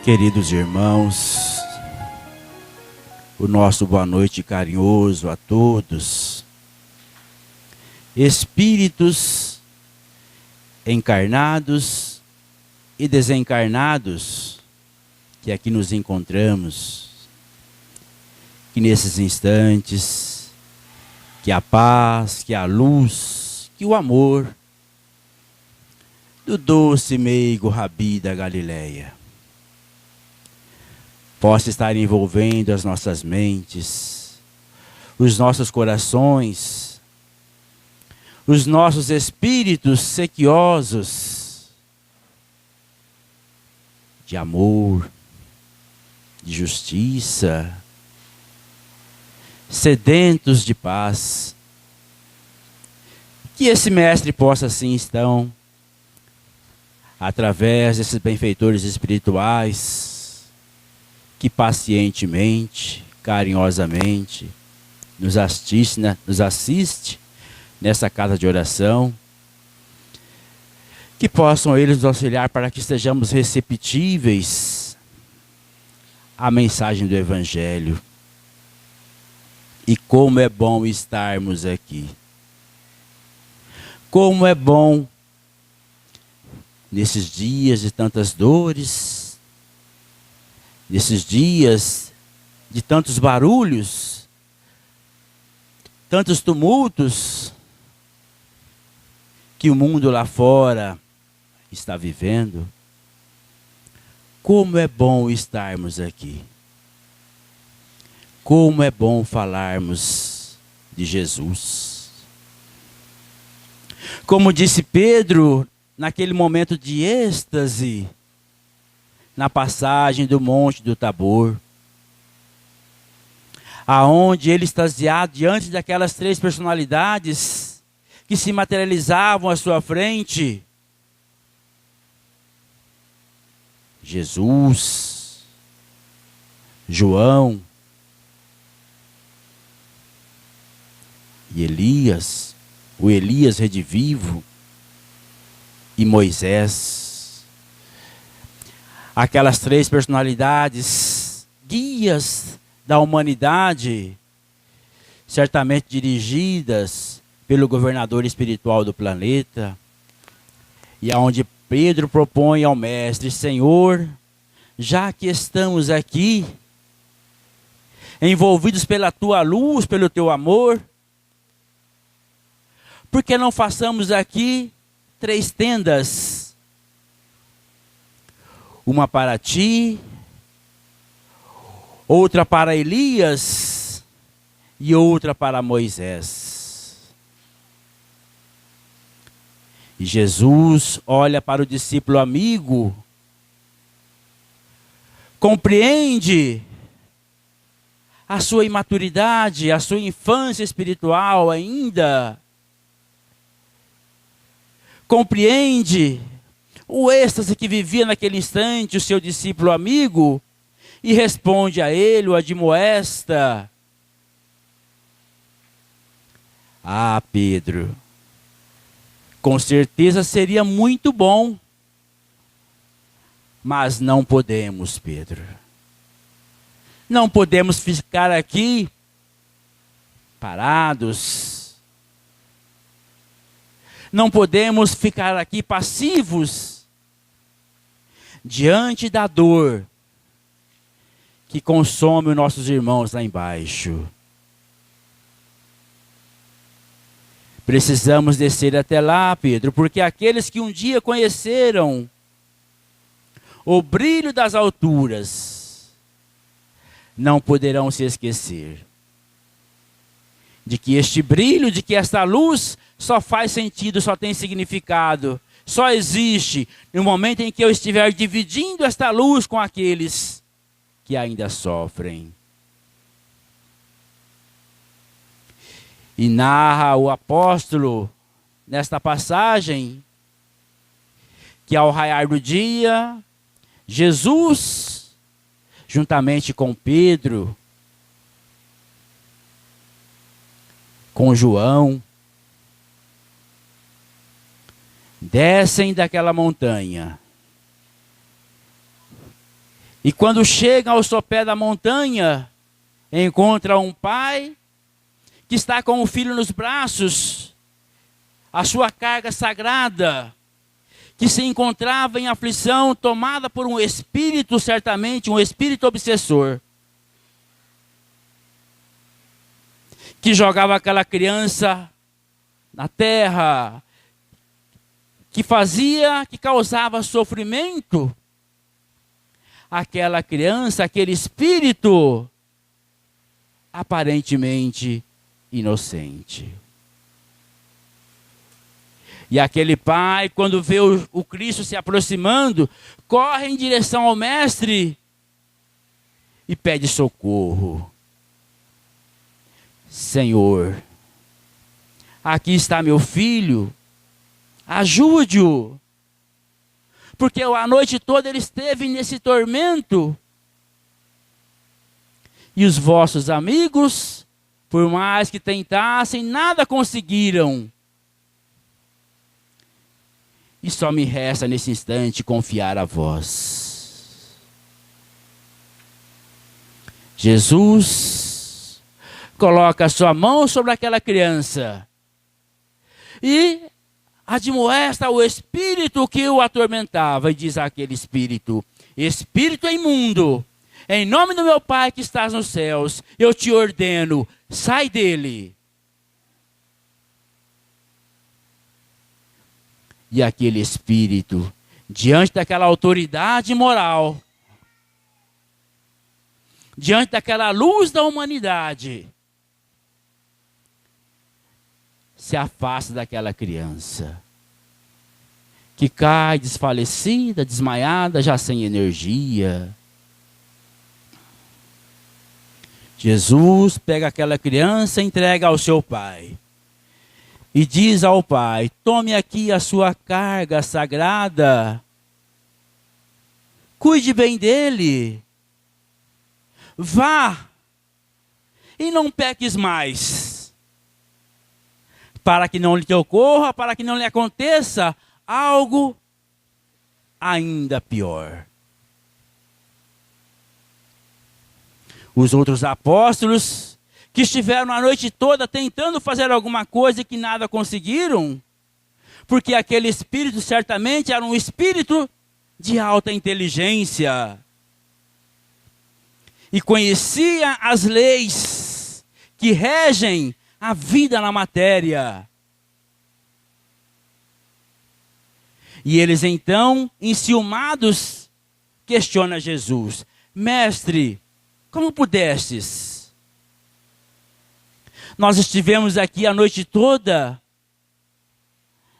Queridos irmãos, o nosso boa noite carinhoso a todos. Espíritos encarnados e desencarnados que aqui nos encontramos, que nesses instantes, que a paz, que a luz, que o amor do doce meigo Rabi da Galileia possa estar envolvendo as nossas mentes, os nossos corações, os nossos espíritos sequiosos de amor, de justiça, sedentos de paz. Que esse mestre possa assim, então, através desses benfeitores espirituais, que pacientemente, carinhosamente, nos assiste nessa casa de oração, que possam eles nos auxiliar para que estejamos receptíveis à mensagem do Evangelho. E como é bom estarmos aqui. Como é bom nesses dias de tantas dores, nesses dias de tantos barulhos, tantos tumultos que o mundo lá fora está vivendo. Como é bom estarmos aqui. Como é bom falarmos de Jesus. Como disse Pedro, naquele momento de êxtase, na passagem do Monte do Tabor, aonde ele extasiado diante daquelas três personalidades que se materializavam à sua frente, Jesus, João e Elias, o Elias redivivo, e Moisés. Aquelas três personalidades, guias da humanidade, certamente dirigidas pelo governador espiritual do planeta, e aonde Pedro propõe ao mestre: Senhor, já que estamos aqui, envolvidos pela tua luz, pelo teu amor, por que não façamos aqui 3 tendas? Uma para ti, outra para Elias e outra para Moisés. E Jesus olha para o discípulo amigo, compreende a sua imaturidade, a sua infância espiritual ainda, compreende o êxtase que vivia naquele instante o seu discípulo amigo, e responde a ele, o admoesta: Ah, Pedro, com certeza seria muito bom, mas não podemos, Pedro. Não podemos ficar aqui parados. Não podemos ficar aqui passivos diante da dor que consome os nossos irmãos lá embaixo. Precisamos descer até lá, Pedro, porque aqueles que um dia conheceram o brilho das alturas não poderão se esquecer de que este brilho, de que esta luz só faz sentido, só tem significado, só existe no momento em que eu estiver dividindo esta luz com aqueles que ainda sofrem. E narra o apóstolo nesta passagem que ao raiar do dia, Jesus, juntamente com Pedro, com João, descem daquela montanha E quando chega ao sopé da montanha, encontra um pai que está com o filho nos braços, a sua carga sagrada, que se encontrava em aflição, tomada por um espírito, certamente, um espírito obsessor, que jogava aquela criança na terra, que causava sofrimento. Aquela criança, aquele espírito, aparentemente inocente. E aquele pai, quando vê o Cristo se aproximando, corre em direção ao mestre e pede socorro. Senhor, aqui está meu filho, ajude-o, porque a noite toda ele esteve nesse tormento. E os vossos amigos, por mais que tentassem, nada conseguiram. E só me resta nesse instante confiar a vós. Jesus coloca a sua mão sobre aquela criança e admoesta o espírito que o atormentava, e diz àquele espírito: espírito imundo, em nome do meu Pai que estás nos céus, eu te ordeno, sai dele. E aquele espírito, diante daquela autoridade moral, diante daquela luz da humanidade, se afasta daquela criança, que cai desfalecida, desmaiada, já sem energia. Jesus pega aquela criança e entrega ao seu pai. E diz ao pai: tome aqui a sua carga sagrada, cuide bem dele, vá e não peques mais, para que não lhe ocorra, para que não lhe aconteça algo ainda pior. Os outros apóstolos, que estiveram a noite toda tentando fazer alguma coisa e que nada conseguiram, porque aquele espírito certamente era um espírito de alta inteligência e conhecia as leis que regem a vida na matéria. E eles então, enciumados, questionam Jesus: mestre, como pudestes? Nós estivemos aqui a noite toda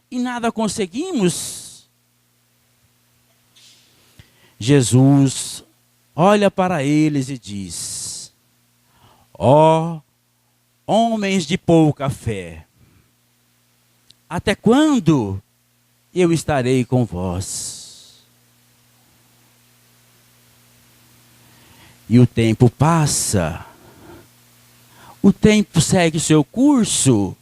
e nada conseguimos. Jesus olha para eles e diz: ó homens de pouca fé, até quando eu estarei com vós? E o tempo passa. O tempo segue o seu curso.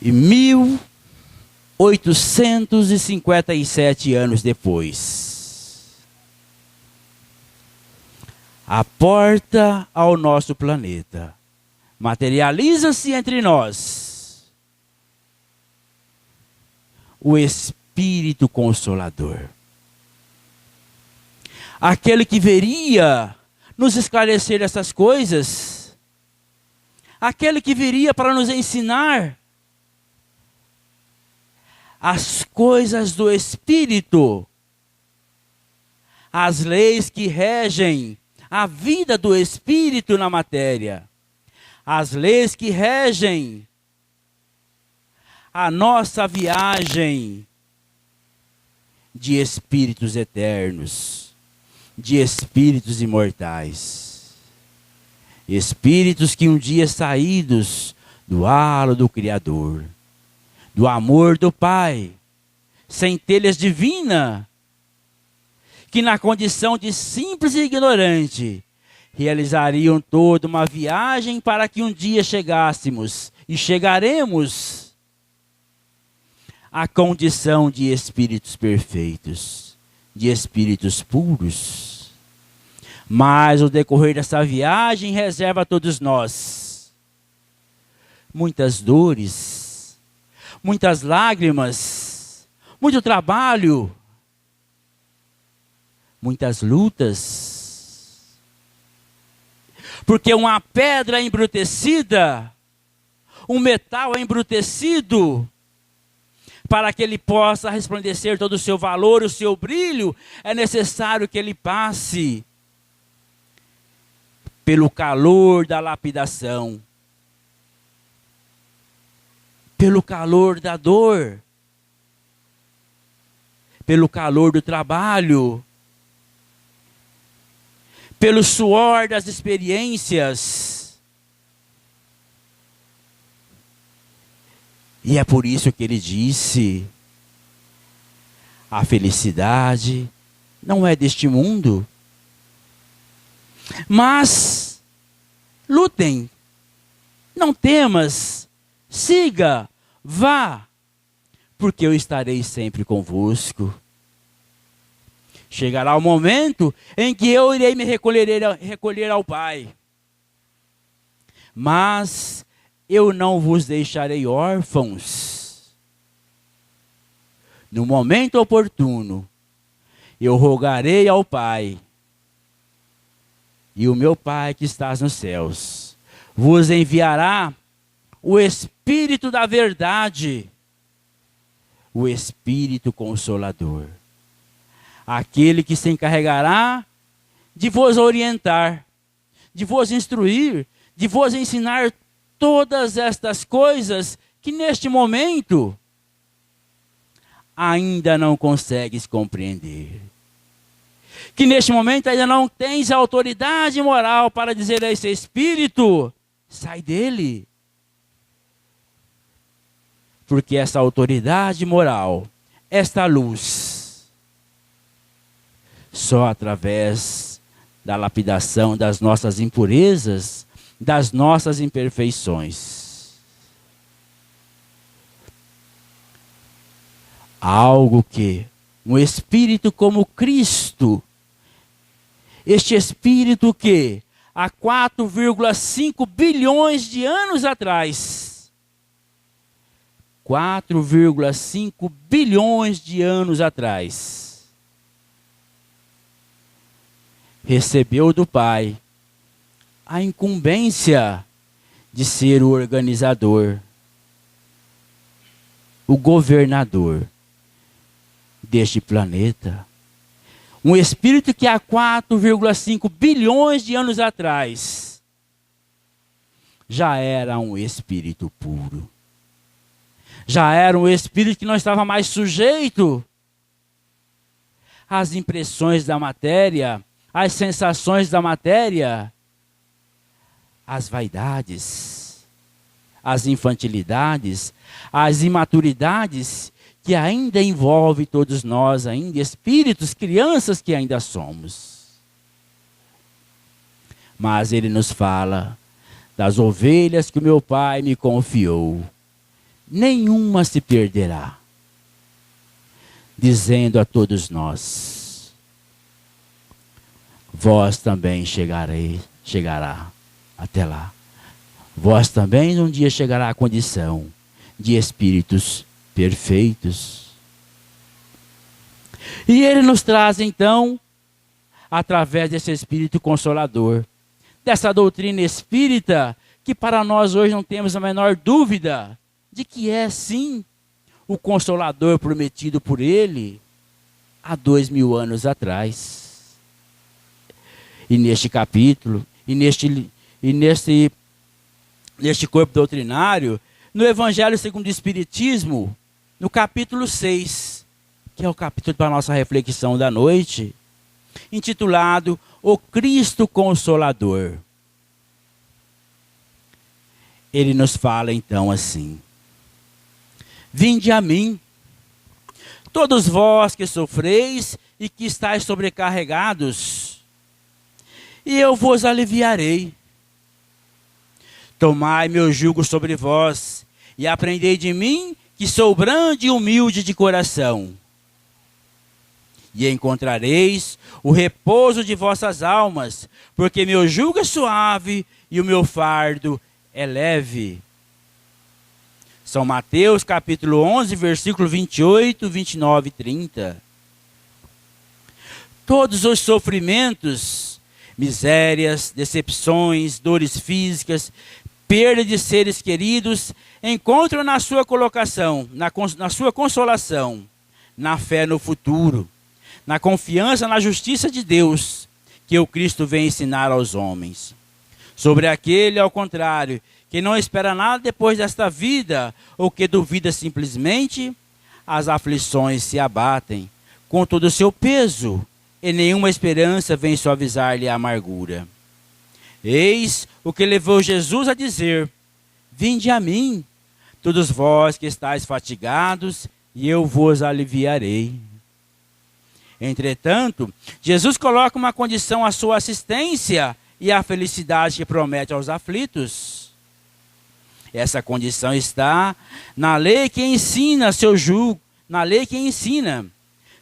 E 1857 anos depois, a porta ao nosso planeta materializa-se entre nós o Espírito Consolador. Aquele que viria nos esclarecer essas coisas, aquele que viria para nos ensinar as coisas do Espírito, as leis que regem a vida do Espírito na matéria, as leis que regem a nossa viagem de espíritos eternos, de espíritos imortais, espíritos que um dia saídos do halo do Criador, do amor do Pai, centelhas divina, que na condição de simples e ignorante, realizariam toda uma viagem para que um dia chegássemos e chegaremos a condição de espíritos perfeitos, de espíritos puros. Mas o decorrer dessa viagem reserva a todos nós muitas dores, muitas lágrimas, muito trabalho, muitas lutas. Porque uma pedra embrutecida, um metal embrutecido, para que ele possa resplandecer todo o seu valor, o seu brilho, é necessário que ele passe pelo calor da lapidação, pelo calor da dor, pelo calor do trabalho, pelo suor das experiências. E é por isso que ele disse: a felicidade não é deste mundo. Mas lutem, não temas, siga, vá, porque eu estarei sempre convosco. Chegará o momento em que eu irei me recolher ao Pai. Mas eu não vos deixarei órfãos. No momento oportuno, eu rogarei ao Pai. E o meu Pai que estás nos céus vos enviará o Espírito da verdade, o Espírito Consolador. Aquele que se encarregará de vos orientar, de vos instruir, de vos ensinar todas estas coisas que neste momento ainda não consegues compreender. Que neste momento ainda não tens autoridade moral para dizer a esse espírito: sai dele. Porque essa autoridade moral, esta luz, só através da lapidação das nossas impurezas, das nossas imperfeições. Algo que um espírito como Cristo, este espírito que há 4,5 bilhões de anos atrás, 4,5 bilhões de anos atrás, recebeu do Pai a incumbência de ser o organizador, o governador deste planeta. Um espírito que há 4,5 bilhões de anos atrás já era um espírito puro. Já era um espírito que não estava mais sujeito às impressões da matéria, às sensações da matéria, às vaidades, às infantilidades, às imaturidades que ainda envolve todos nós, ainda espíritos, crianças que ainda somos. Mas ele nos fala das ovelhas que o meu Pai me confiou. Nenhuma se perderá. Dizendo a todos nós: vós também chegará até lá. Vós também um dia chegará à condição de espíritos perfeitos. E ele nos traz então, através desse Espírito Consolador, dessa doutrina espírita, que para nós hoje não temos a menor dúvida de que é sim o Consolador prometido por ele há 2000 anos atrás. E neste capítulo, e neste corpo doutrinário, no Evangelho segundo o Espiritismo, no capítulo 6, que é o capítulo para a nossa reflexão da noite, intitulado O Cristo Consolador. Ele nos fala então assim: vinde a mim, todos vós que sofreis e que estáis sobrecarregados, e eu vos aliviarei. Tomai meu jugo sobre vós, e aprendei de mim, que sou brando e humilde de coração, e encontrareis o repouso de vossas almas, porque meu jugo é suave e o meu fardo é leve. São Mateus capítulo 11, versículo 28, 29 e 30. Todos os sofrimentos, misérias, decepções, dores físicas, perda de seres queridos, encontram na sua colocação, na sua consolação, na fé no futuro, na confiança na justiça de Deus, que o Cristo vem ensinar aos homens. Sobre aquele, ao contrário, que não espera nada depois desta vida, ou que duvida simplesmente, as aflições se abatem com todo o seu peso, e nenhuma esperança vem suavizar-lhe a amargura. Eis o que levou Jesus a dizer: vinde a mim, todos vós que estáis fatigados, e eu vos aliviarei. Entretanto, Jesus coloca uma condição à sua assistência e à felicidade que promete aos aflitos. Essa condição está na lei que ensina seu jugo, na lei que ensina.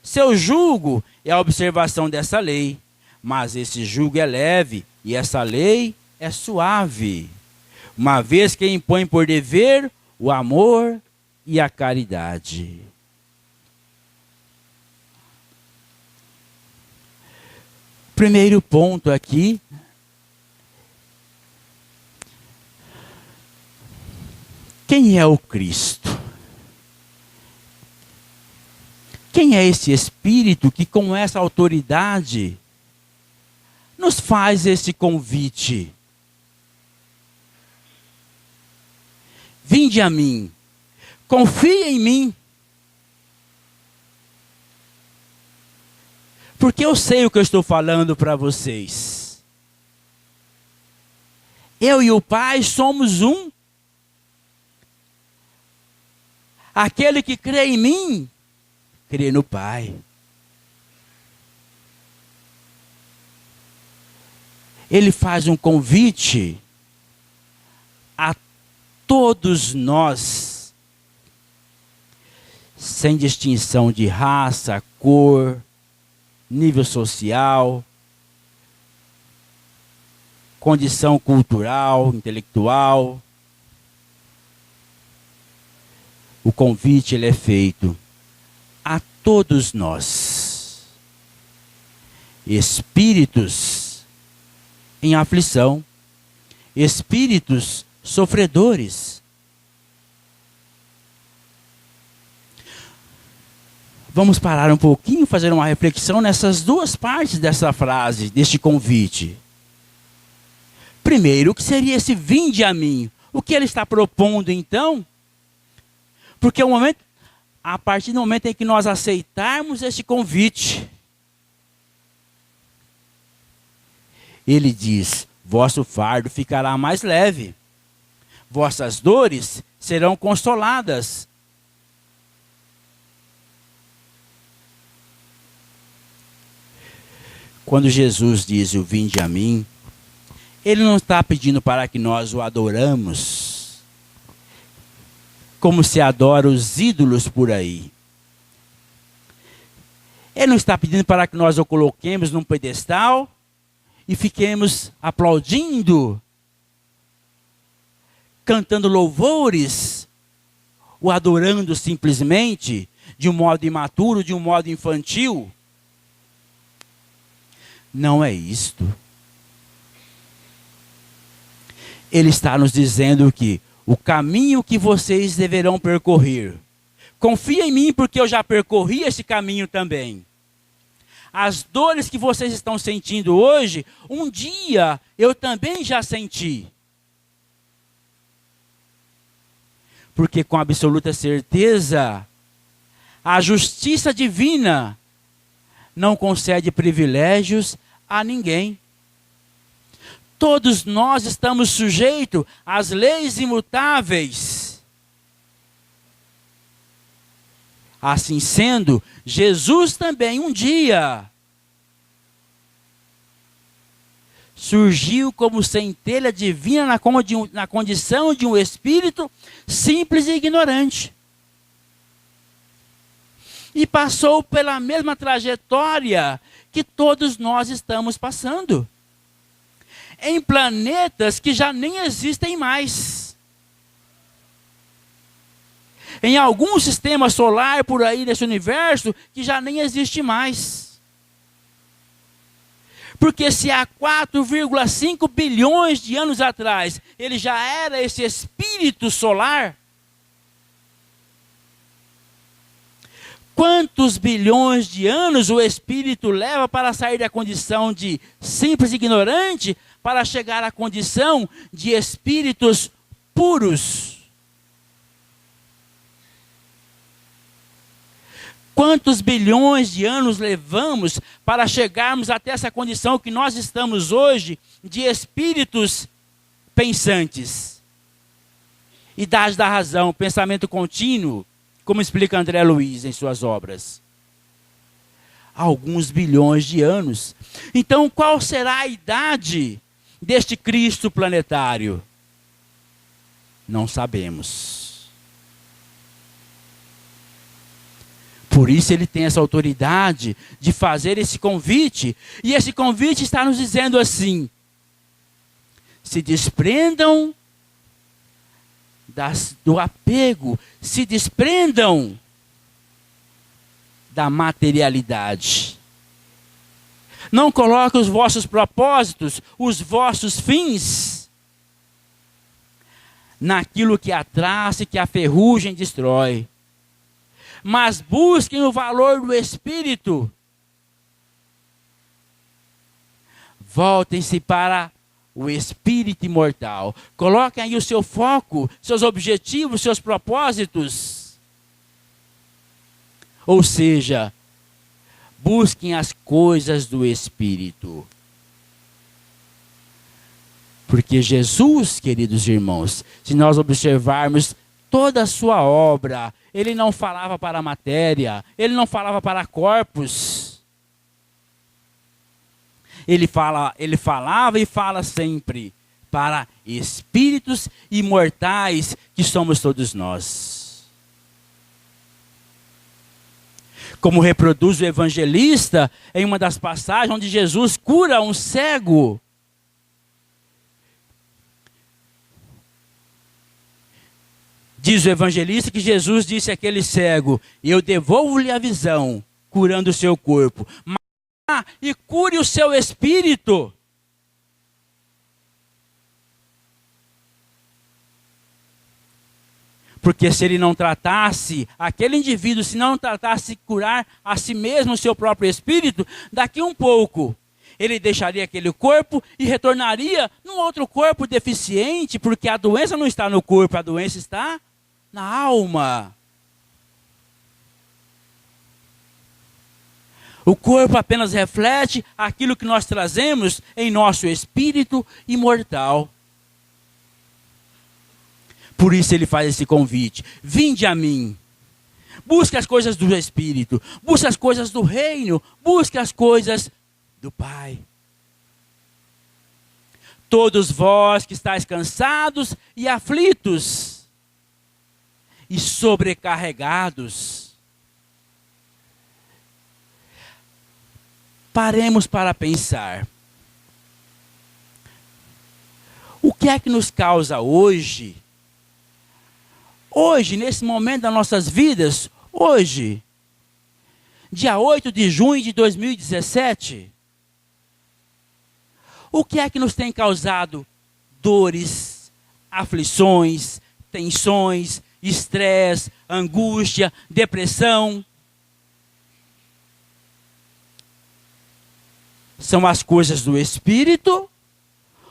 Seu jugo é a observação dessa lei, mas esse jugo é leve e essa lei é suave, uma vez que impõe por dever o amor e a caridade. Primeiro ponto aqui, quem é o Cristo? Quem é esse Espírito que com essa autoridade nos faz esse convite? Vinde a mim, confia em mim, porque eu sei o que eu estou falando para vocês. Eu e o Pai somos um. Aquele que crê em mim, crê no Pai. Ele faz um convite a todos nós, sem distinção de raça, cor, nível social, condição cultural, intelectual. O convite ele é feito a todos nós, espíritos em aflição, espíritos sofredores. Vamos parar um pouquinho, fazer uma reflexão nessas duas partes dessa frase, deste convite. Primeiro, o que seria esse vinde a mim? O que ele está propondo então? Porque a partir do momento em que nós aceitarmos esse convite, ele diz: vosso fardo ficará mais leve, vossas dores serão consoladas. Quando Jesus diz o vinde a mim, ele não está pedindo para que nós o adoramos, como se adora os ídolos por aí. Ele não está pedindo para que nós o coloquemos num pedestal e fiquemos aplaudindo, cantando louvores, o adorando simplesmente, de um modo imaturo, de um modo infantil. Não é isto. Ele está nos dizendo que o caminho que vocês deverão percorrer, confia em mim porque eu já percorri esse caminho também. As dores que vocês estão sentindo hoje, um dia eu também já senti. Porque com absoluta certeza, a justiça divina não concede privilégios a ninguém. Todos nós estamos sujeitos às leis imutáveis. Assim sendo, Jesus também um dia surgiu como centelha divina na condição de um espírito simples e ignorante. e passou pela mesma trajetória que todos nós estamos passando. Em planetas que já nem existem mais. Em algum sistema solar por aí nesse universo que já nem existe mais. Porque se há 4,5 bilhões de anos atrás ele já era esse espírito solar, quantos bilhões de anos o espírito leva para sair da condição de simples ignorante para chegar à condição de espíritos puros? Quantos bilhões de anos levamos para chegarmos até essa condição que nós estamos hoje de espíritos pensantes? Idade da razão, pensamento contínuo, como explica André Luiz em suas obras. Alguns bilhões de anos. Então, qual será a idade deste Cristo planetário? Não sabemos. Por isso ele tem essa autoridade de fazer esse convite. E esse convite está nos dizendo assim: se desprendam do apego, se desprendam da materialidade. Não coloquem os vossos propósitos, os vossos fins, naquilo que a traça e que a ferrugem destrói. Mas busquem o valor do Espírito. Voltem-se para o Espírito imortal. Coloquem aí o seu foco, seus objetivos, seus propósitos. Ou seja, busquem as coisas do Espírito. Porque Jesus, queridos irmãos, se nós observarmos toda a sua obra, ele não falava para a matéria, ele não falava para corpos. Ele falava e fala sempre para espíritos imortais que somos todos nós. Como reproduz o evangelista em uma das passagens onde Jesus cura um cego. Diz o evangelista que Jesus disse àquele cego: eu devolvo-lhe a visão, curando o seu corpo. Mas e cure o seu espírito. Porque se ele não tratasse, aquele indivíduo, se não tratasse de curar a si mesmo o seu próprio espírito, daqui um pouco, ele deixaria aquele corpo e retornaria num outro corpo deficiente, porque a doença não está no corpo, a doença está na alma. O corpo apenas reflete aquilo que nós trazemos em nosso espírito imortal. Por isso ele faz esse convite: vinde a mim. Busque as coisas do Espírito, busque as coisas do reino, busque as coisas do Pai. Todos vós que estáis cansados e aflitos e sobrecarregados, paremos para pensar. O que é que nos causa hoje, nesse momento das nossas vidas, hoje, dia 8 de junho de 2017, o que é que nos tem causado dores, aflições, tensões, estresse, angústia, depressão? São as coisas do espírito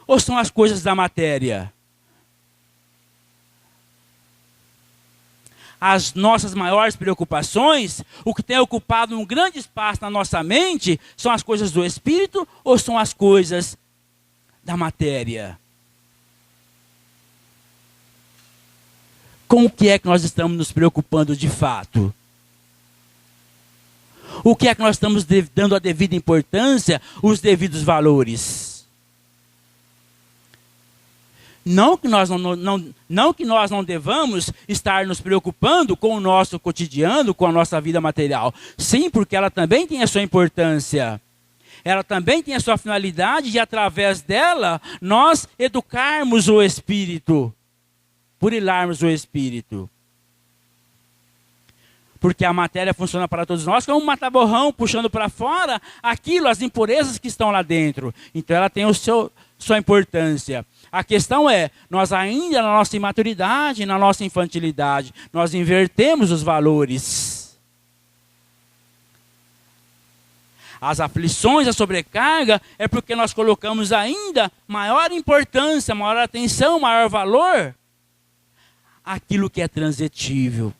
ou são as coisas da matéria? As nossas maiores preocupações, o que tem ocupado um grande espaço na nossa mente, são as coisas do espírito ou são as coisas da matéria? Com o que é que nós estamos nos preocupando de fato? O que é que nós estamos dando a devida importância, os devidos valores? Não que nós não devamos estar nos preocupando com o nosso cotidiano, com a nossa vida material. Sim, porque ela também tem a sua importância. Ela também tem a sua finalidade e através dela nós educarmos o espírito, burilarmos o espírito. Porque a matéria funciona para todos nós como um mata-borrão puxando para fora aquilo, as impurezas que estão lá dentro. Então ela tem sua importância. A questão é, nós ainda na nossa imaturidade, na nossa infantilidade, nós invertemos os valores. As aflições, a sobrecarga, é porque nós colocamos ainda maior importância, maior atenção, maior valor aquilo que é transitivo,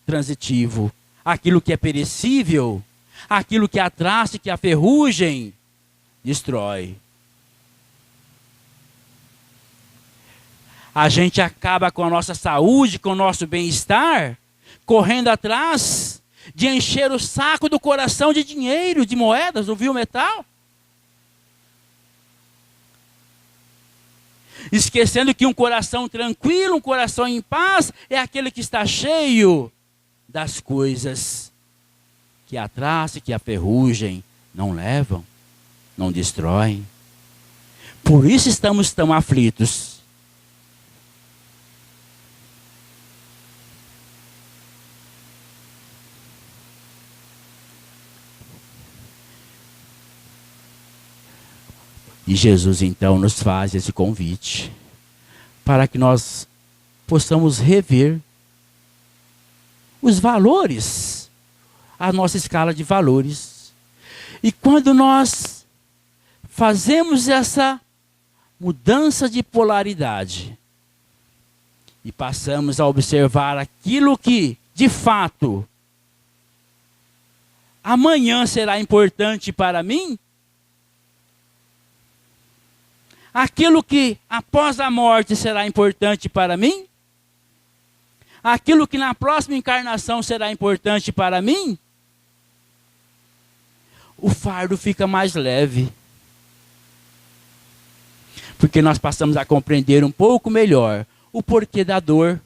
aquilo que é perecível, aquilo que é a traça, que é a ferrugem, destrói. A gente acaba com a nossa saúde, com o nosso bem-estar, correndo atrás de encher o saco do coração de dinheiro, de moedas, ouviu metal? Esquecendo que um coração tranquilo, um coração em paz, é aquele que está cheio das coisas que a traça, que a ferrugem não levam, não destroem. Por isso estamos tão aflitos. E Jesus então nos faz esse convite para que nós possamos rever os valores, a nossa escala de valores. E quando nós fazemos essa mudança de polaridade e passamos a observar aquilo que, de fato, amanhã será importante para mim, aquilo que após a morte será importante para mim, aquilo que na próxima encarnação será importante para mim, o fardo fica mais leve. Porque nós passamos a compreender um pouco melhor o porquê da dor,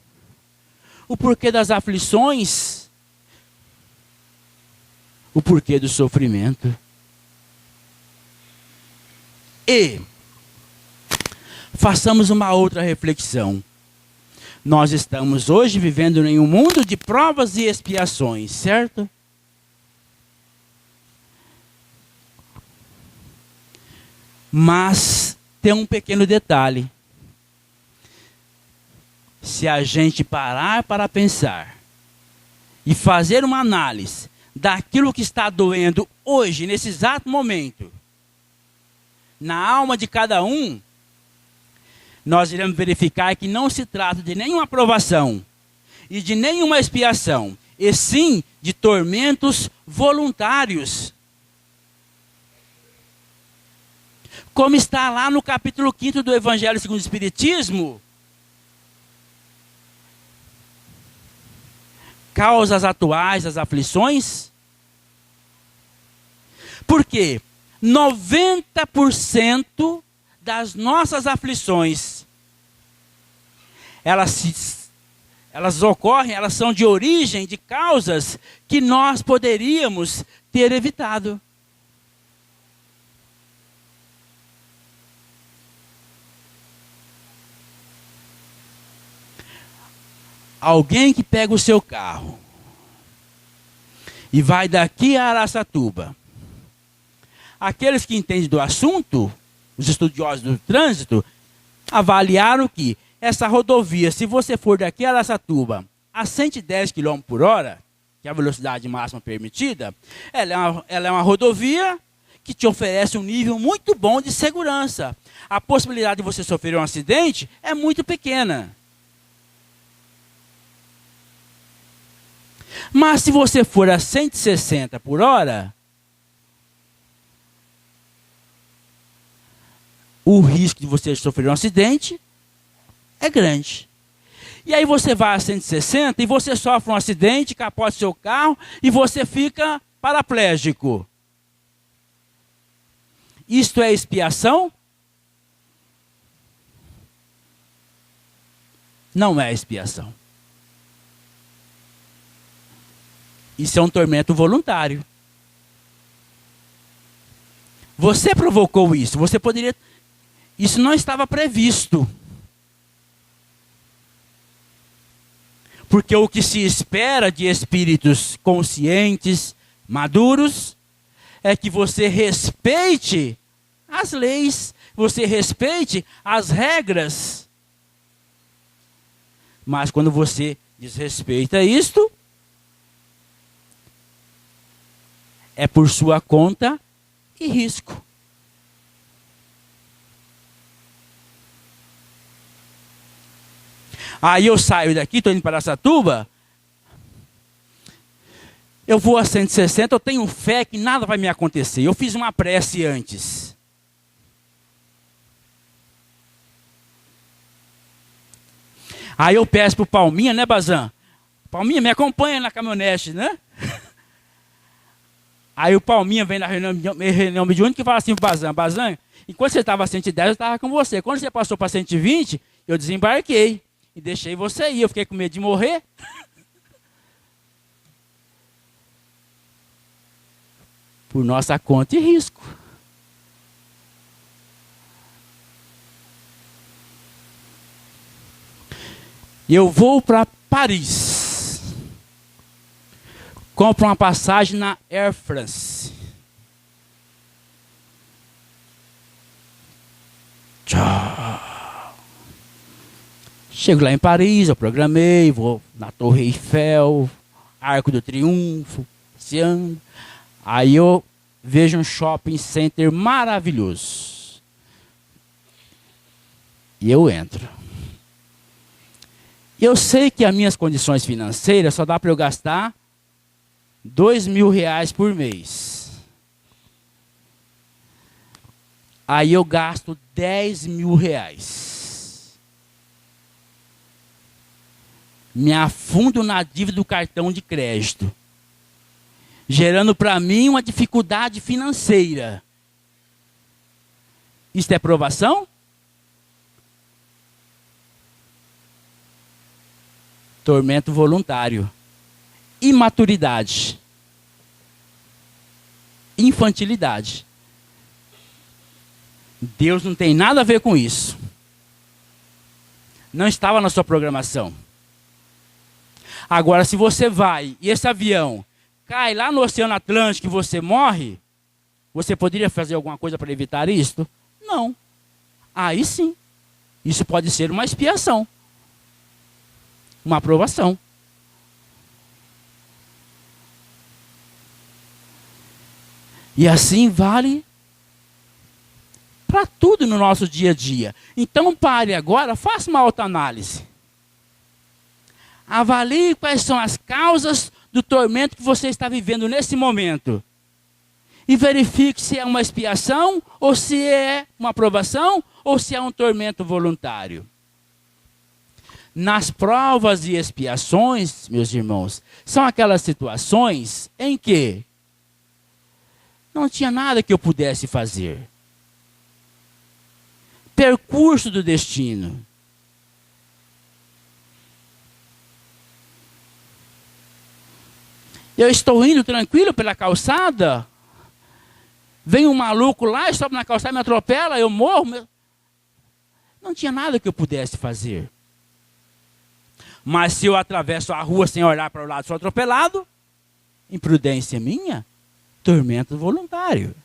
o porquê das aflições, o porquê do sofrimento. E façamos uma outra reflexão. Nós estamos hoje vivendo em um mundo de provas e expiações, certo? Mas tem um pequeno detalhe. Se a gente parar para pensar e fazer uma análise daquilo que está doendo hoje, nesse exato momento, na alma de cada um, nós iremos verificar que não se trata de nenhuma provação e de nenhuma expiação, e sim de tormentos voluntários. Como está lá no capítulo 5 do Evangelho segundo o Espiritismo, causas atuais das aflições. Por quê? 90% das nossas aflições, elas ocorrem, elas são de origem, de causas que nós poderíamos ter evitado. Alguém que pega o seu carro e vai daqui a Araçatuba. Aqueles que entendem do assunto, os estudiosos do trânsito, avaliaram que essa rodovia, se você for daqui a Araçatuba a 110 km por hora, que é a velocidade máxima permitida, ela é uma rodovia que te oferece um nível muito bom de segurança. A possibilidade de você sofrer um acidente é muito pequena. Mas se você for a 160 por hora, o risco de você sofrer um acidente é grande. E aí você vai a 160 e você sofre um acidente, capota seu carro e você fica paraplégico. Isto é expiação? Não é expiação. Isso é um tormento voluntário. Você provocou isso. Você poderia... Isso não estava previsto. Porque o que se espera de espíritos conscientes, maduros, é que você respeite as leis, você respeite as regras. Mas quando você desrespeita isto, é por sua conta e risco. Aí eu saio daqui, estou indo para Araçatuba, eu vou a 160, eu tenho fé que nada vai me acontecer. Eu fiz uma prece antes. Aí eu peço para o Palminha, né, Bazan? Palminha, me acompanha na caminhonete, né? Aí o Palminha vem na reunião mediúnica e fala assim para o Bazan: Bazan, enquanto você estava a 110, eu estava com você. Quando você passou para 120, eu desembarquei e deixei você ir. Eu fiquei com medo de morrer. Por nossa conta e risco. Eu vou para Paris. Compro uma passagem na Air France. Tchau. Chego lá em Paris, eu programei, vou na Torre Eiffel, Arco do Triunfo, passeando. Aí eu vejo um shopping center maravilhoso. E eu entro. Eu sei que as minhas condições financeiras só dá para eu gastar R$2.000 por mês. Aí eu gasto R$10.000. Me afundo na dívida do cartão de crédito, gerando para mim uma dificuldade financeira. Isto é provação? Tormento voluntário. Imaturidade. Infantilidade. Deus não tem nada a ver com isso. Não estava na sua programação. Agora, se você vai e esse avião cai lá no Oceano Atlântico e você morre, você poderia fazer alguma coisa para evitar isto? Não. Aí sim. Isso pode ser uma expiação. Uma aprovação. E assim vale para tudo no nosso dia a dia. Então pare agora, faça uma autoanálise. Avalie quais são as causas do tormento que você está vivendo nesse momento. E verifique se é uma expiação, ou se é uma aprovação, ou se é um tormento voluntário. Nas provas e expiações, meus irmãos, são aquelas situações em que não tinha nada que eu pudesse fazer. Percurso do destino. Eu estou indo tranquilo pela calçada, vem um maluco lá, sobe na calçada, me atropela, eu morro. Não tinha nada que eu pudesse fazer. Mas se eu atravesso a rua sem olhar para o lado, sou atropelado, imprudência minha, tormento voluntário.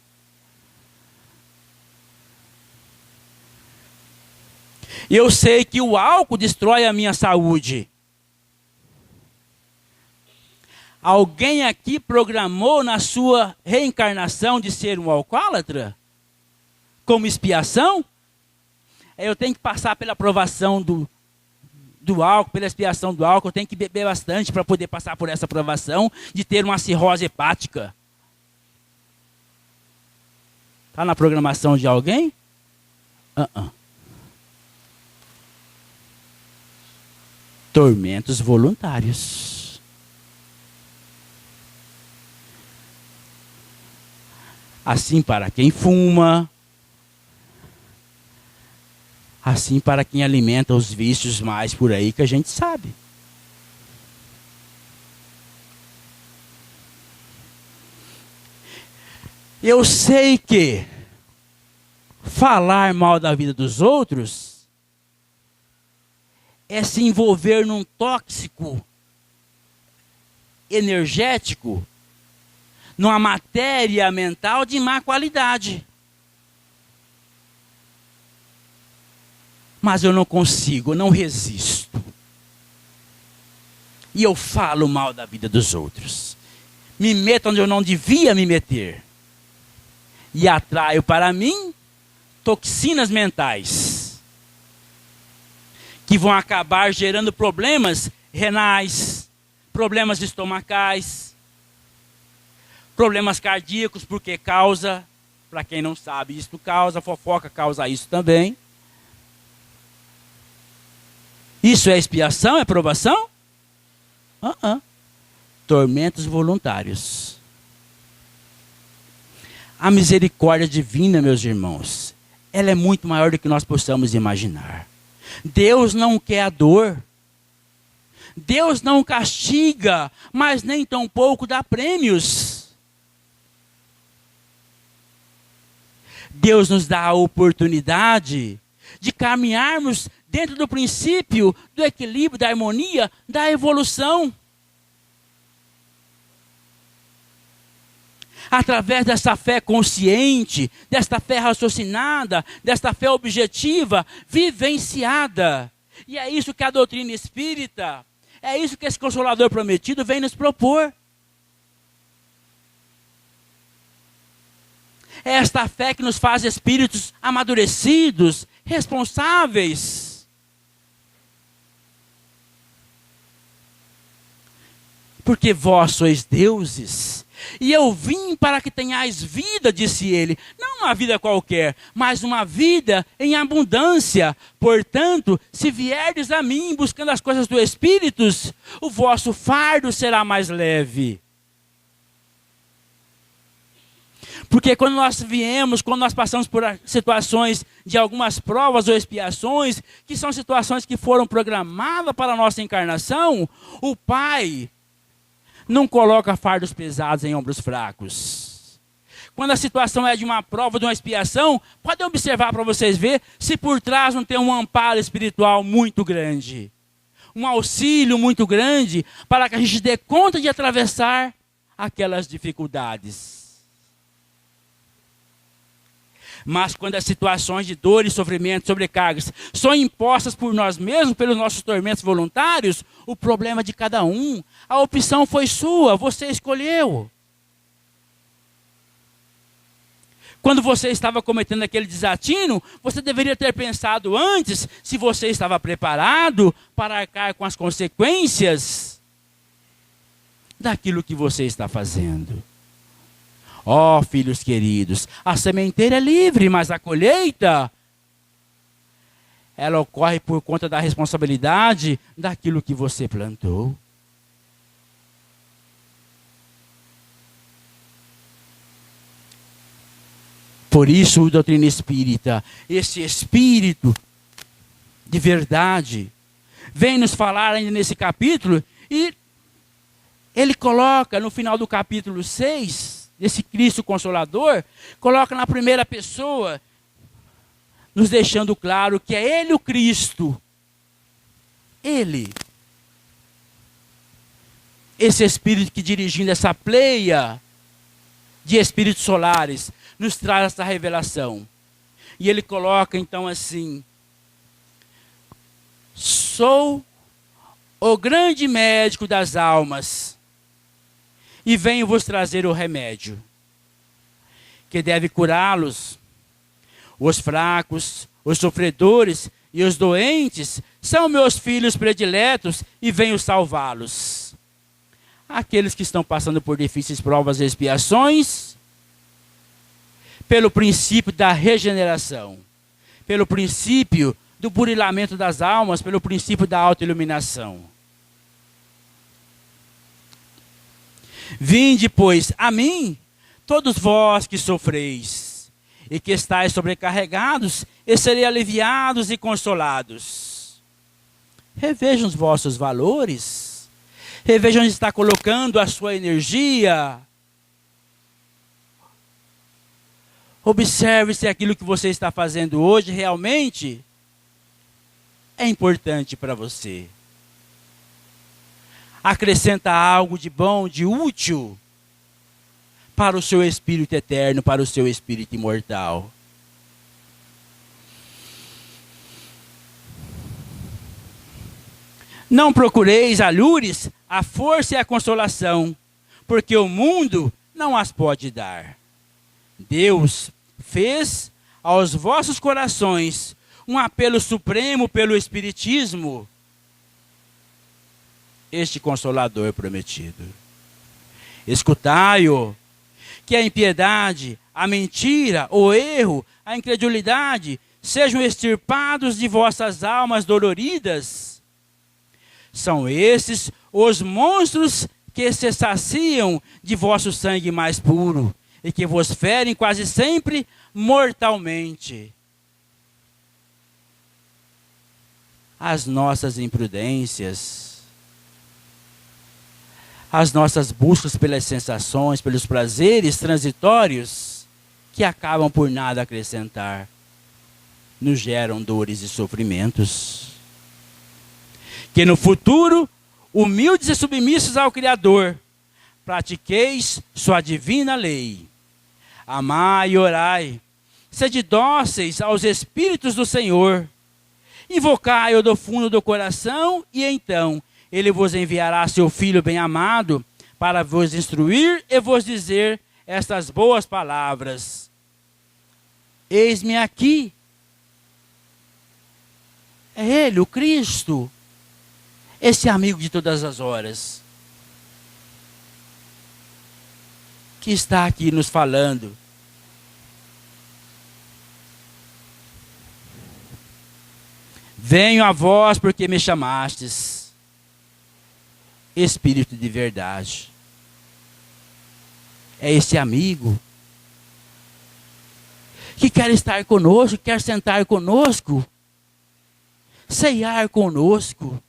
Eu sei que o álcool destrói a minha saúde. Alguém aqui programou na sua reencarnação de ser um alcoólatra? Como expiação? Eu tenho que passar pela aprovação do álcool, pela expiação do álcool, eu tenho que beber bastante para poder passar por essa aprovação de ter uma cirrose hepática. Está na programação de alguém? Tormentos voluntários. Assim, para quem fuma, assim para quem alimenta os vícios mais por aí que a gente sabe. Eu sei que falar mal da vida dos outros é se envolver num tóxico energético, numa matéria mental de má qualidade. Mas eu não consigo, eu não resisto. E eu falo mal da vida dos outros. Me meto onde eu não devia me meter. E atraio para mim toxinas mentais que vão acabar gerando problemas renais, problemas estomacais, problemas cardíacos, porque causa, para quem não sabe, isto causa, fofoca causa isso também. Isso é expiação, é provação? Tormentos voluntários. A misericórdia divina, meus irmãos, ela é muito maior do que nós possamos imaginar. Deus não quer a dor. Deus não castiga, mas nem tampouco dá prêmios. Deus nos dá a oportunidade de caminharmos dentro do princípio do equilíbrio, da harmonia, da evolução. Através dessa fé consciente, desta fé raciocinada, desta fé objetiva, vivenciada. E é isso que a doutrina espírita, é isso que esse Consolador prometido vem nos propor. É esta fé que nos faz espíritos amadurecidos, responsáveis. Porque vós sois deuses. E eu vim para que tenhais vida, disse ele. Não uma vida qualquer, mas uma vida em abundância. Portanto, se vierdes a mim buscando as coisas do Espírito, o vosso fardo será mais leve. Porque quando nós viemos, quando nós passamos por situações de algumas provas ou expiações, que são situações que foram programadas para a nossa encarnação, o Pai não coloca fardos pesados em ombros fracos. Quando a situação é de uma prova, de uma expiação, podem observar para vocês verem se por trás não tem um amparo espiritual muito grande. Um auxílio muito grande para que a gente dê conta de atravessar aquelas dificuldades. Mas quando as situações de dor e sofrimento, sobrecargas, são impostas por nós mesmos, pelos nossos tormentos voluntários, o problema é de cada um. A opção foi sua, você escolheu. Quando você estava cometendo aquele desatino, você deveria ter pensado antes se você estava preparado para arcar com as consequências daquilo que você está fazendo. Ó, filhos queridos, a sementeira é livre, mas a colheita, ela ocorre por conta da responsabilidade daquilo que você plantou. Por isso, o doutrina espírita, esse espírito de verdade, vem nos falar ainda nesse capítulo, e ele coloca no final do capítulo 6, esse Cristo Consolador, coloca na primeira pessoa, nos deixando claro que é Ele o Cristo. Ele. Esse Espírito que dirigindo essa pleia de espíritos solares, nos traz essa revelação. E ele coloca então assim: sou o grande médico das almas, e venho vos trazer o remédio, que deve curá-los. Os fracos, os sofredores e os doentes são meus filhos prediletos, e venho salvá-los. Aqueles que estão passando por difíceis provas e expiações, pelo princípio da regeneração, pelo princípio do burilamento das almas, pelo princípio da autoiluminação. Vinde, pois, a mim, todos vós que sofreis e que estáis sobrecarregados, e serei aliviados e consolados. Revejam os vossos valores. Revejam onde está colocando a sua energia. Observe se aquilo que você está fazendo hoje realmente é importante para você. Acrescenta algo de bom, de útil para o seu espírito eterno, para o seu espírito imortal. Não procureis alhures, a força e a consolação, porque o mundo não as pode dar. Deus fez aos vossos corações um apelo supremo pelo Espiritismo, este Consolador prometido. Escutai-o, que a impiedade, a mentira, o erro, a incredulidade sejam extirpados de vossas almas doloridas. São esses os monstros que se saciam de vosso sangue mais puro e que vos ferem quase sempre mortalmente. As nossas imprudências, as nossas buscas pelas sensações, pelos prazeres transitórios, que acabam por nada acrescentar, nos geram dores e sofrimentos. Que no futuro, humildes e submissos ao Criador, pratiqueis sua divina lei. Amai e orai, sede dóceis aos Espíritos do Senhor. Invocai-o do fundo do coração, e então Ele vos enviará seu Filho bem-amado, para vos instruir e vos dizer estas boas palavras. Eis-me aqui. É Ele, o Cristo, esse amigo de todas as horas, que está aqui nos falando. Venho a vós porque me chamastes, Espírito de verdade. É esse amigo que quer estar conosco, quer sentar conosco, ceiar conosco.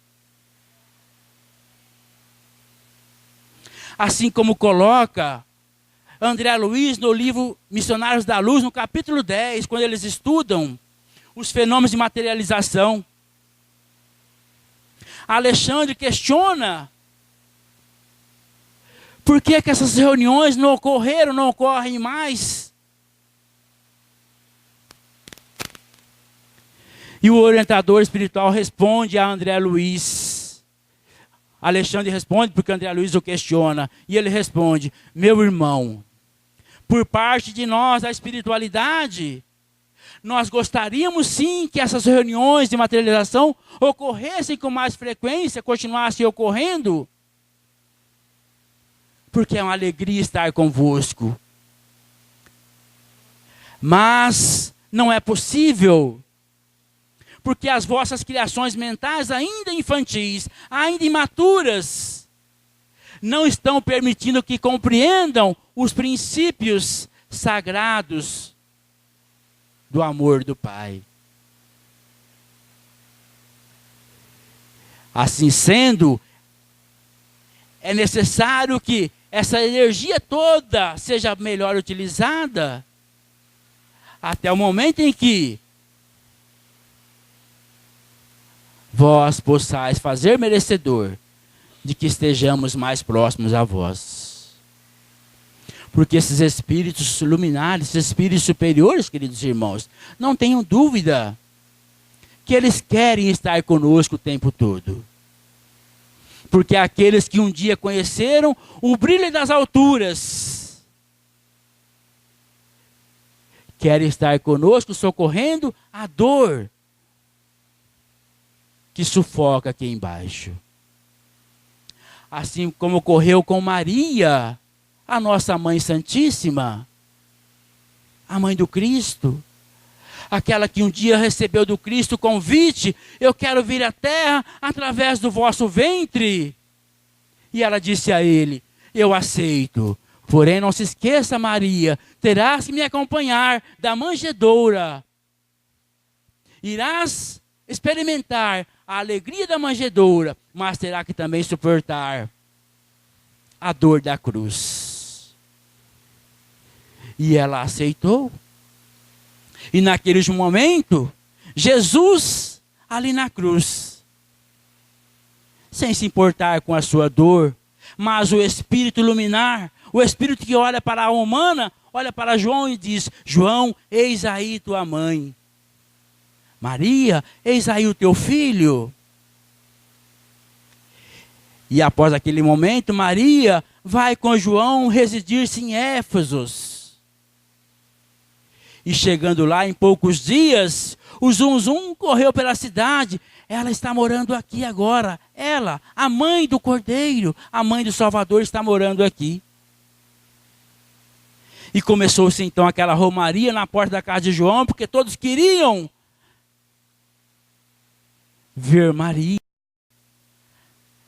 Assim como coloca André Luiz no livro Missionários da Luz, no capítulo 10, quando eles estudam os fenômenos de materialização. Alexandre questiona por que essas reuniões não ocorreram, não ocorrem mais. E o orientador espiritual responde a André Luiz. Alexandre responde porque André Luiz o questiona. E ele responde: meu irmão, por parte de nós, a espiritualidade, nós gostaríamos sim que essas reuniões de materialização ocorressem com mais frequência, continuassem ocorrendo, porque é uma alegria estar convosco. Mas não é possível, porque as vossas criações mentais, ainda infantis, ainda imaturas, não estão permitindo que compreendam os princípios sagrados do amor do Pai. Assim sendo, é necessário que essa energia toda seja melhor utilizada, até o momento em que vós possais fazer merecedor de que estejamos mais próximos a vós. Porque esses espíritos luminares, esses espíritos superiores, queridos irmãos, não tenham dúvida que eles querem estar conosco o tempo todo. Porque aqueles que um dia conheceram o brilho das alturas querem estar conosco socorrendo a dor que sufoca aqui embaixo. Assim como ocorreu com Maria, a nossa Mãe Santíssima, a Mãe do Cristo, aquela que um dia recebeu do Cristo o convite: eu quero vir à terra através do vosso ventre. E ela disse a ele: eu aceito, Porém, não se esqueça, Maria, terás que me acompanhar da manjedoura. Irás experimentar a alegria da manjedoura, mas terá que também suportar a dor da cruz. E ela aceitou. E naquele momento, Jesus ali na cruz, sem se importar com a sua dor, mas o Espírito luminar, o Espírito que olha para a alma humana, olha para João e diz: João, eis aí tua mãe. Maria, eis aí o teu filho. E após aquele momento, Maria vai com João residir-se em Éfesos. E chegando lá em poucos dias, o zum correu pela cidade. Ela está morando aqui agora. Ela, a mãe do Cordeiro, a mãe do Salvador, está morando aqui. E começou-se então aquela romaria na porta da casa de João, porque todos queriam ver Maria.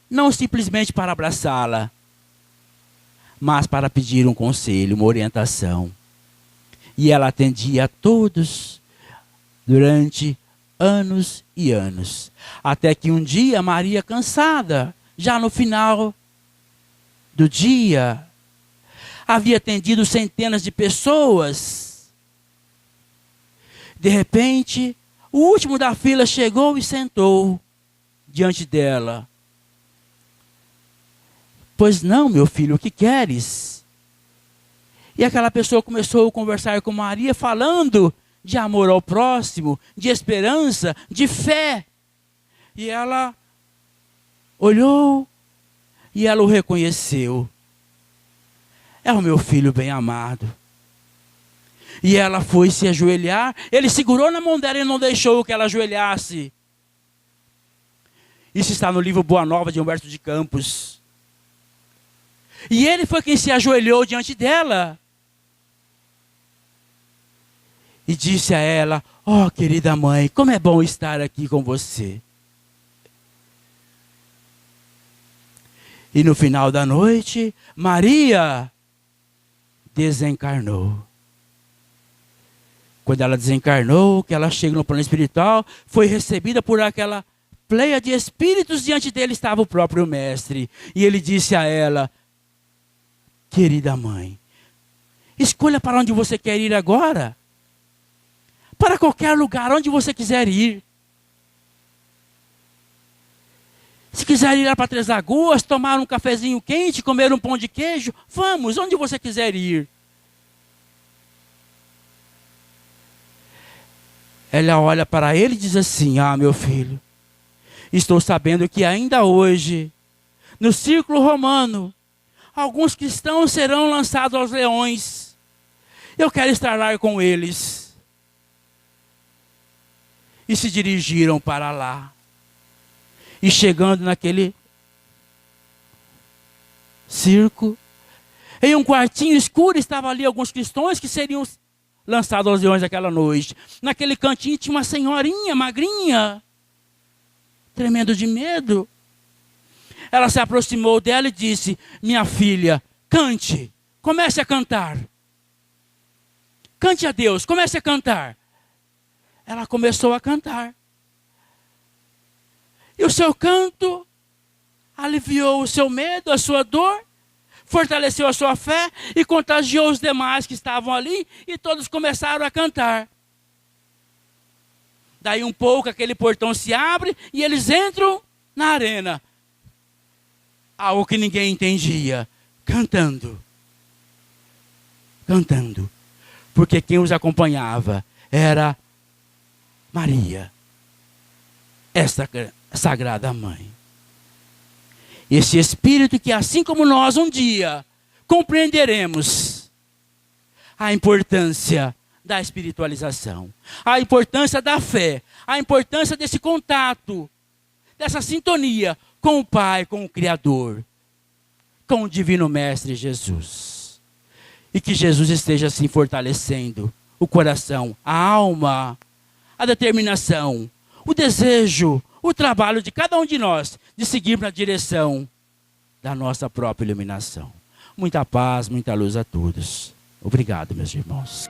Não simplesmente para abraçá-la, mas para pedir um conselho, uma orientação. E ela atendia a todos durante anos e anos. Até que um dia Maria, cansada, já no final do dia, havia atendido centenas de pessoas. De repente, o último da fila chegou e sentou diante dela. Pois não, meu filho, o que queres? E aquela pessoa começou a conversar com Maria, falando de amor ao próximo, de esperança, de fé. E ela olhou e ela o reconheceu. É o meu filho bem amado. E ela foi se ajoelhar. Ele segurou na mão dela e não deixou que ela ajoelhasse. Isso está no livro Boa Nova de Humberto de Campos. E ele foi quem se ajoelhou diante dela. E disse a ela: ó, querida mãe, como é bom estar aqui com você. E no final da noite, Maria desencarnou. Quando ela desencarnou, que ela chega no plano espiritual, foi recebida por aquela pleia de espíritos. Diante dele estava o próprio mestre. E ele disse a ela: querida mãe, escolha para onde você quer ir agora. Para qualquer lugar, onde você quiser ir. Se quiser ir lá para Três Lagoas, tomar um cafezinho quente, comer um pão de queijo, vamos, onde você quiser ir. Ela olha para ele e diz assim: ah, meu filho, estou sabendo que ainda hoje, no círculo romano, alguns cristãos serão lançados aos leões. Eu quero estar lá com eles. E se dirigiram para lá. E chegando naquele circo, em um quartinho escuro, estavam ali alguns cristãos que seriam lançados aos leões aquela noite. Naquele cantinho tinha uma senhorinha magrinha, tremendo de medo. Ela se aproximou dela e disse: minha filha, cante, comece a cantar. Cante a Deus, comece a cantar. Ela começou a cantar. E o seu canto aliviou o seu medo, a sua dor, fortaleceu a sua fé e contagiou os demais que estavam ali, e todos começaram a cantar. Daí um pouco aquele portão se abre e eles entram na arena. Algo que ninguém entendia. Cantando. Cantando. Porque quem os acompanhava era Maria, esta sagrada mãe. Esse Espírito que, assim como nós, um dia compreenderemos a importância da espiritualização, a importância da fé, a importância desse contato, dessa sintonia com o Pai, com o Criador, com o Divino Mestre Jesus. E que Jesus esteja assim fortalecendo o coração, a alma, a determinação, o desejo, o trabalho de cada um de nós de seguir na direção da nossa própria iluminação. Muita paz, muita luz a todos. Obrigado, meus irmãos.